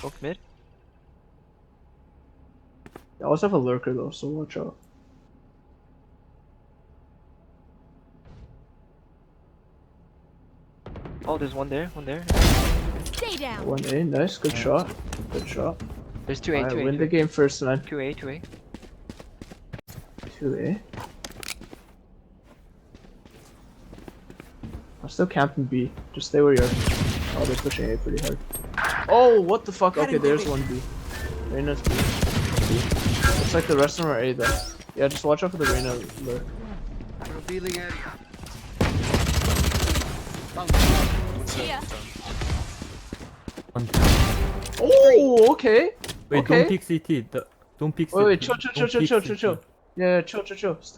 Smoke mid. They also have a lurker though, so watch out. Oh, there's one there, one there. Stay down. 1A, nice, good shot. Good shot. There's 2A, Alright, 2A, win the 2A. game first, man. 2A, 2A. 2A. I'm still camping B. Just stay where you are. Oh, they're pushing A pretty hard. Oh, what the fuck? Okay, there's one B. Reyna's B. Looks like the rest of them are A though. Yeah, just watch out for the Reyna lurk. Revealing area. Here. Oh, okay. Wait, Okay. don't pick CT. Don't pick CT. Wait, chill. Yeah, chill.